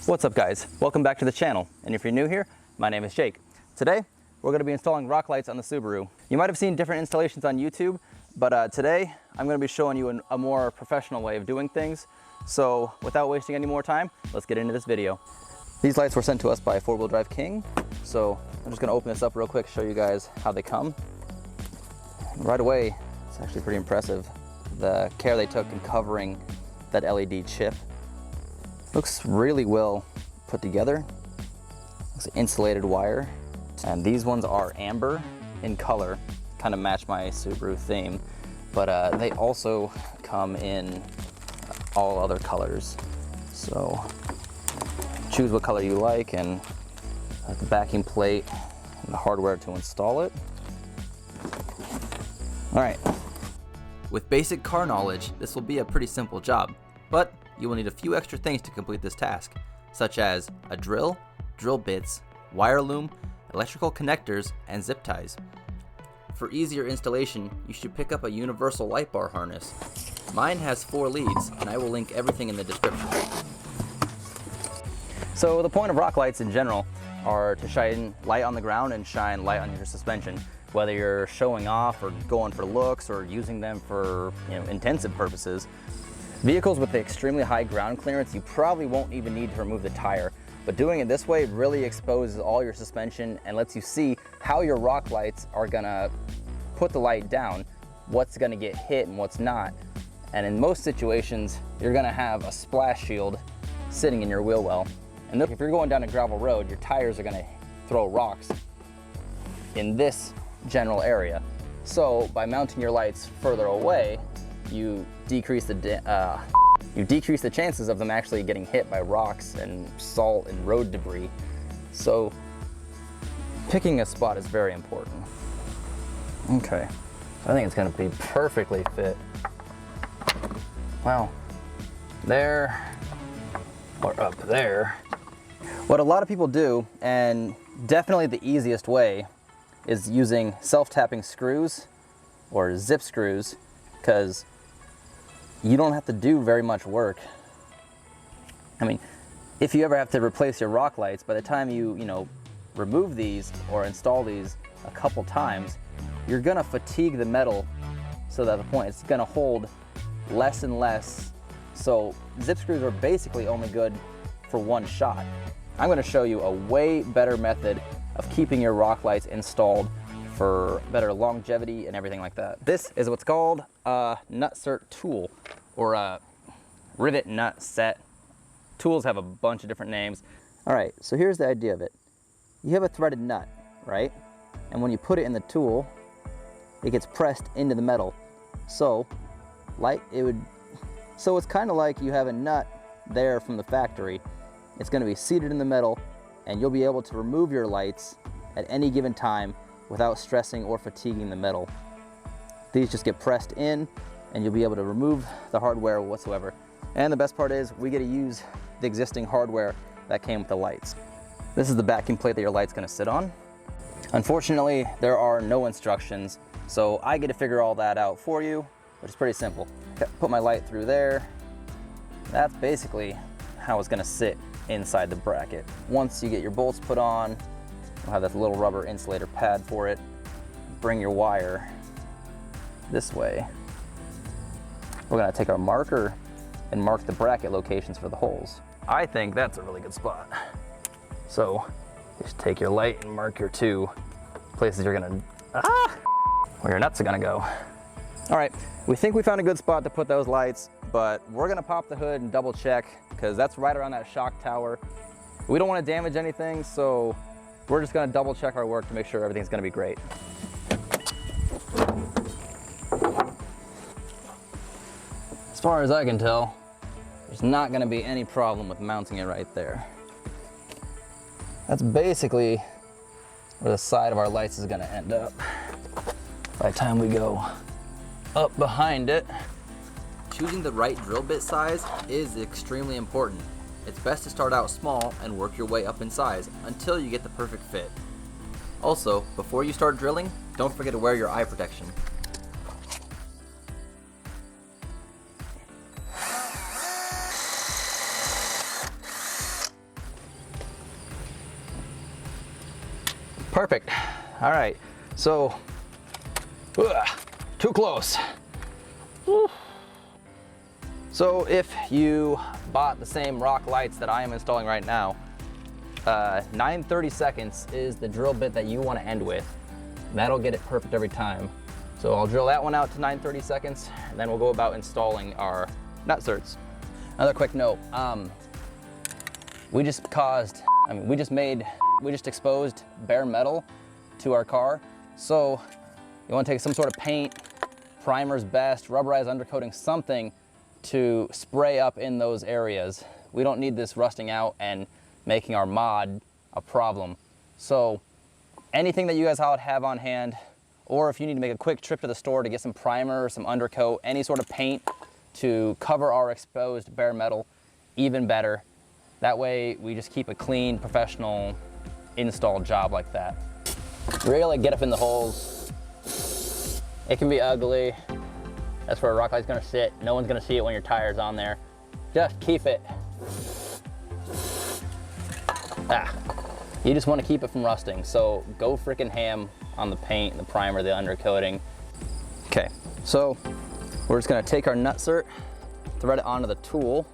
What's up guys, welcome back to the channel, and if you're new here, my name is Jake. Today, we're going to be installing rock lights on the Subaru. You might have seen different installations on YouTube, but today I'm going to be showing you a more professional way of doing things. So without wasting any more time, let's get into this video. These lights were sent to us by 4-Wheel Drive King, so I'm just going to open this up real quick, show you guys how they come. Right away, it's actually pretty impressive, the care they took in covering that LED chip. Looks really well put together. Looks like insulated wire. And these ones are amber in color, kind of match my Subaru theme. But they also come in all other colors. So choose what color you like, and the backing plate and the hardware to install it. All right. With basic car knowledge, this will be a pretty simple job, but you will need a few extra things to complete this task, such as a drill, drill bits, wire loom, electrical connectors, and zip ties. For easier installation, you should pick up a universal light bar harness. Mine has 4 leads, and I will link everything in the description. So the point of rock lights in general are to shine light on the ground and shine light on your suspension, whether you're showing off or going for looks or using them for intensive purposes. Vehicles with extremely high ground clearance, you probably won't even need to remove the tire, but doing it this way really exposes all your suspension and lets you see how your rock lights are gonna put the light down, what's gonna get hit and what's not. And in most situations, you're gonna have a splash shield sitting in your wheel well. And if you're going down a gravel road, your tires are gonna throw rocks in this general area. So by mounting your lights further away, you decrease the chances of them actually getting hit by rocks and salt and road debris. So picking a spot is very important. Okay, I think it's gonna be perfectly fit. Well, there or up there. What a lot of people do, and definitely the easiest way, is using self-tapping screws or zip screws, because you don't have to do very much work. I mean, if you ever have to replace your rock lights, by the time you remove these or install these a couple times, you're gonna fatigue the metal so that the point it's gonna hold less and less. So zip screws are basically only good for one shot. I'm gonna show you a way better method of keeping your rock lights installed for better longevity and everything like that. This is what's called a nutsert tool, or a rivet nut set. Tools have a bunch of different names. All right, so here's the idea of it. You have a threaded nut, right? And when you put it in the tool, it gets pressed into the metal. So it's kind of like you have a nut there from the factory. It's gonna be seated in the metal, and you'll be able to remove your lights at any given time without stressing or fatiguing the metal. These just get pressed in, and you'll be able to remove the hardware whatsoever. And the best part is we get to use the existing hardware that came with the lights. This is the backing plate that your light's gonna sit on. Unfortunately, there are no instructions, so I get to figure all that out for you, which is pretty simple. Put my light through there. That's basically how it's gonna sit inside the bracket. Once you get your bolts put on, you'll have this little rubber insulator pad for it. Bring your wire this way. We're gonna take our marker and mark the bracket locations for the holes. I think that's a really good spot. So just take your light and mark your 2 places you're gonna, where your nuts are gonna go. All right, we think we found a good spot to put those lights, but we're gonna pop the hood and double check, because that's right around that shock tower. We don't wanna damage anything, so we're just gonna double check our work to make sure everything's gonna be great. As far as I can tell, there's not gonna be any problem with mounting it right there. That's basically where the side of our lights is gonna end up by the time we go up behind it. Choosing the right drill bit size is extremely important. It's best to start out small and work your way up in size until you get the perfect fit. Also, before you start drilling, don't forget to wear your eye protection. Perfect. All right, so, too close. Woo. So if you bought the same rock lights that I am installing right now, 9:30 seconds is the drill bit that you want to end with. That'll get it perfect every time. So I'll drill that one out to 9:30 seconds, and then we'll go about installing our nutserts. Another quick note, we just exposed bare metal to our car. So you want to take some sort of paint, primer's best, rubberized undercoating, something to spray up in those areas. We don't need this rusting out and making our mod a problem. So anything that you guys have on hand, or if you need to make a quick trip to the store to get some primer, some undercoat, any sort of paint to cover our exposed bare metal, even better. That way we just keep a clean, professional install job like that. Really get up in the holes. It can be ugly. That's where a rock light's gonna sit. No one's gonna see it when your tire's on there. Just keep it. You just wanna keep it from rusting. So go freaking ham on the paint, the primer, the undercoating. Okay, so we're just gonna take our nutsert, thread it onto the tool.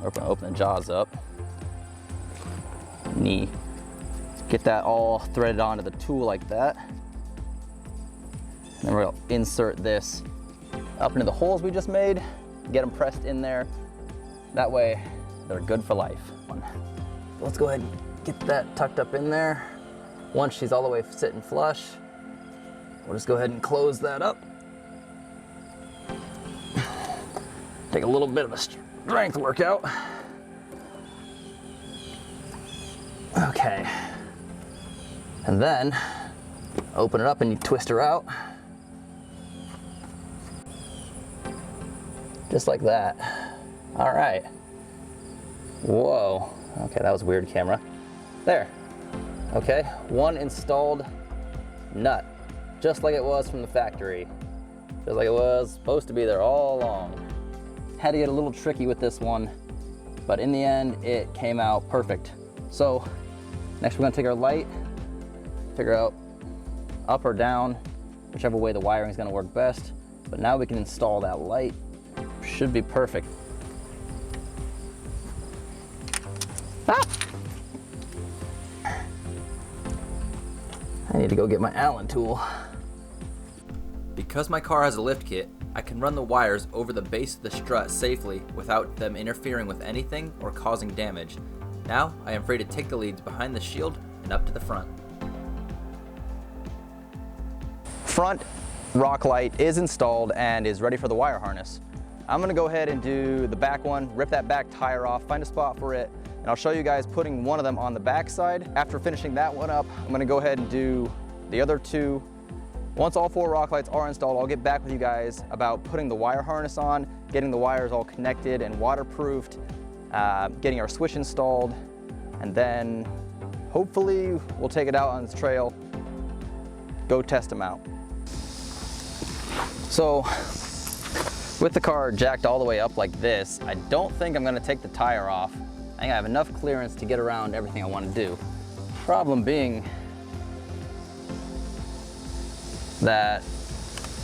We're gonna open the jaws up. Get that all threaded onto the tool like that. And then we're gonna insert this up into the holes we just made, get them pressed in there. That way, they're good for life. Let's go ahead and get that tucked up in there. Once she's all the way sitting flush, we'll just go ahead and close that up. Take a little bit of a strength workout. Okay. And then open it up and you twist her out. Just like that. All right. Whoa. Okay, that was weird, camera. There. Okay, one installed nut, just like it was from the factory. Just like it was supposed to be there all along. Had to get a little tricky with this one, but in the end, it came out perfect. So next we're gonna take our light, figure out up or down, whichever way the wiring is gonna work best. But now we can install that light. Should be perfect. I need to go get my Allen tool. Because my car has a lift kit, I can run the wires over the base of the strut safely without them interfering with anything or causing damage. Now I am free to take the leads behind the shield and up to the front. Front rock light is installed and is ready for the wire harness. I'm gonna go ahead and do the back one, rip that back tire off, find a spot for it, and I'll show you guys putting one of them on the back side. After finishing that one up, I'm gonna go ahead and do the other two. Once all 4 rock lights are installed, I'll get back with you guys about putting the wire harness on, getting the wires all connected and waterproofed, getting our switch installed, and then hopefully we'll take it out on this trail, go test them out. So, with the car jacked all the way up like this, I don't think I'm gonna take the tire off. I think I have enough clearance to get around everything I wanna do. Problem being that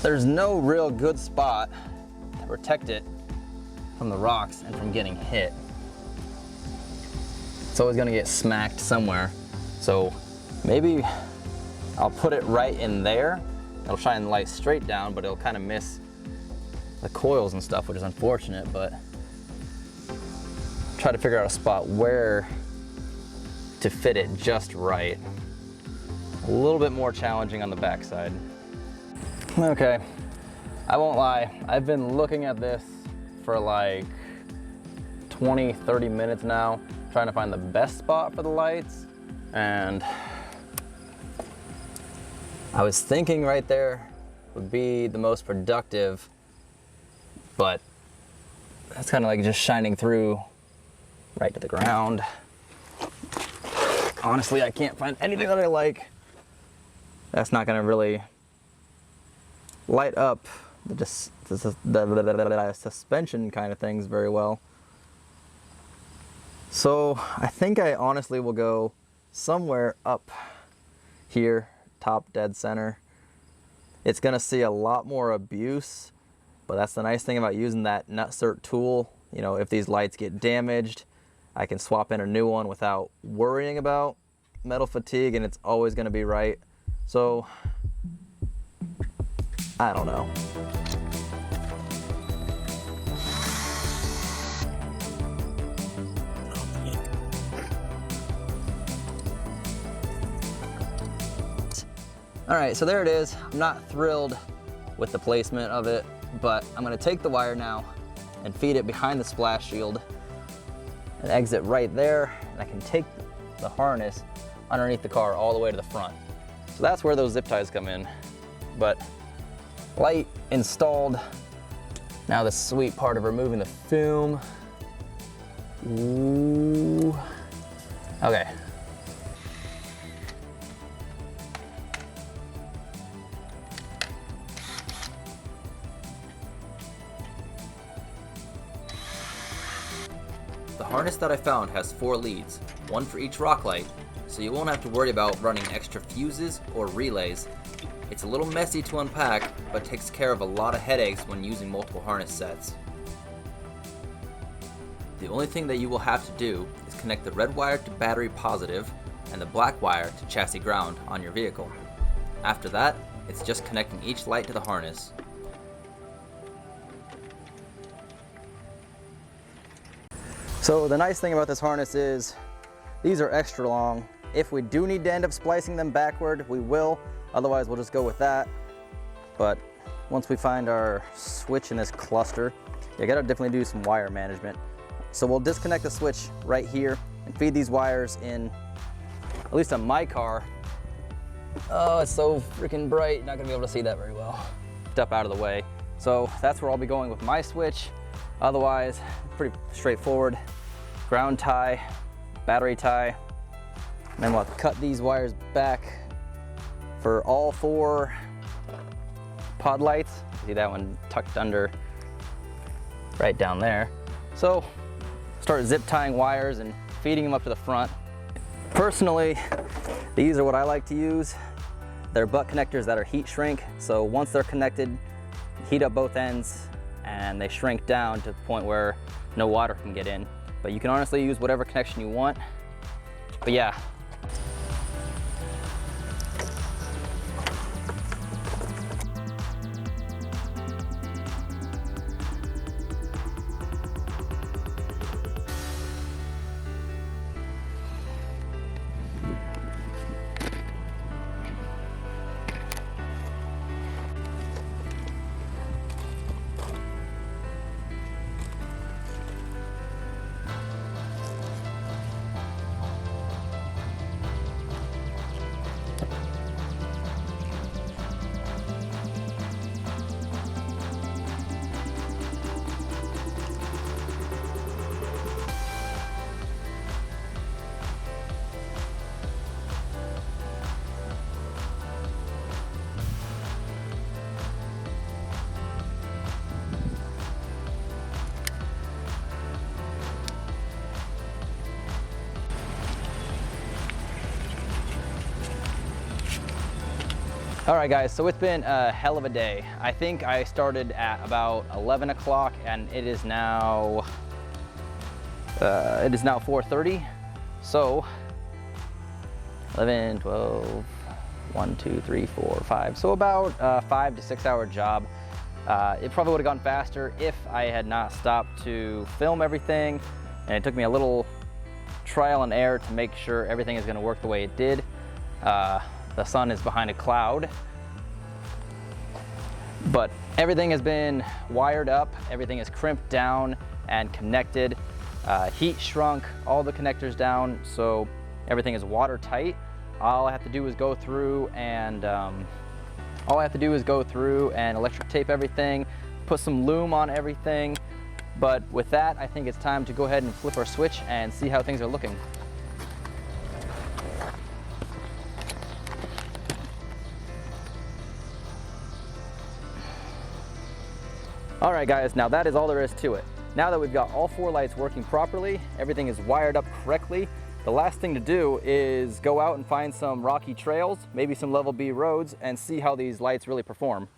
there's no real good spot to protect it from the rocks and from getting hit. It's always gonna get smacked somewhere. So maybe I'll put it right in there. It'll shine the light straight down, but it'll kind of miss the coils and stuff, which is unfortunate, but try to figure out a spot where to fit it just right. A little bit more challenging on the backside. Okay, I won't lie, I've been looking at this for like 20, 30 minutes now, trying to find the best spot for the lights, and I was thinking right there would be the most productive, but that's kind of like just shining through right to the ground. Honestly, I can't find anything that I like. That's not gonna really light up the suspension kind of things very well. So I think I honestly will go somewhere up here, top dead center. It's gonna see a lot more abuse, but that's the nice thing about using that nutsert tool. You know, if these lights get damaged, I can swap in a new one without worrying about metal fatigue, and it's always gonna be right. So, I don't know. All right, so there it is. I'm not thrilled with the placement of it, but I'm gonna take the wire now and feed it behind the splash shield and exit right there, and I can take the harness underneath the car all the way to the front. So that's where those zip ties come in. But light installed. Now the sweet part of removing the fume. Ooh. Okay. The harness that I found has 4 leads, one for each rock light, so you won't have to worry about running extra fuses or relays. It's a little messy to unpack, but takes care of a lot of headaches when using multiple harness sets. The only thing that you will have to do is connect the red wire to battery positive and the black wire to chassis ground on your vehicle. After that, it's just connecting each light to the harness. So the nice thing about this harness is these are extra long. If we do need to end up splicing them backward, we will. Otherwise, we'll just go with that. But once we find our switch in this cluster, you gotta definitely do some wire management. So we'll disconnect the switch right here and feed these wires in, at least on my car. Oh, it's so freaking bright, not gonna be able to see that very well. Step out of the way. So that's where I'll be going with my switch. Otherwise, pretty straightforward. Ground tie, battery tie, and then we'll have to cut these wires back for all 4 pod lights. See that one tucked under right down there. So start zip tying wires and feeding them up to the front. Personally, these are what I like to use. They're butt connectors that are heat shrink. So once they're connected, heat up both ends and they shrink down to the point where no water can get in. But you can honestly use whatever connection you want. But yeah. All right guys, so it's been a hell of a day. I think I started at about 11 o'clock and it is now 4:30. So 11, 12, 1, 2, 3, 4, 5. So about a 5 to 6 hour job. It probably would have gone faster if I had not stopped to film everything. And it took me a little trial and error to make sure everything is gonna work the way it did. The sun is behind a cloud, but everything has been wired up, everything is crimped down and connected, heat shrunk all the connectors down, so everything is watertight. All I have to do is go through and electric tape everything, put some loom on everything. But with that, I think it's time to go ahead and flip our switch and see how things are looking. All right guys, now that is all there is to it. Now that we've got all 4 lights working properly, everything is wired up correctly, The last thing to do is go out and find some rocky trails, maybe some level B roads, and see how these lights really perform.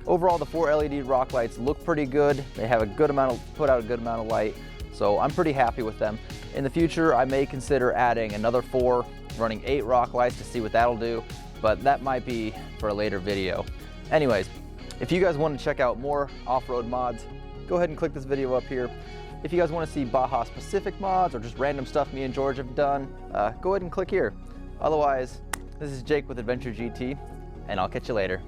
Overall, the 4 LED rock lights look pretty good. They have put out a good amount of light, so I'm pretty happy with them. In the future, I may consider adding another 4, running 8 rock lights to see what that'll do, but that might be for a later video. Anyways, if you guys want to check out more off-road mods, go ahead and click this video up here. If you guys want to see Baja specific mods or just random stuff me and George have done, go ahead and click here. Otherwise, this is Jake with Adventure GT, and I'll catch you later.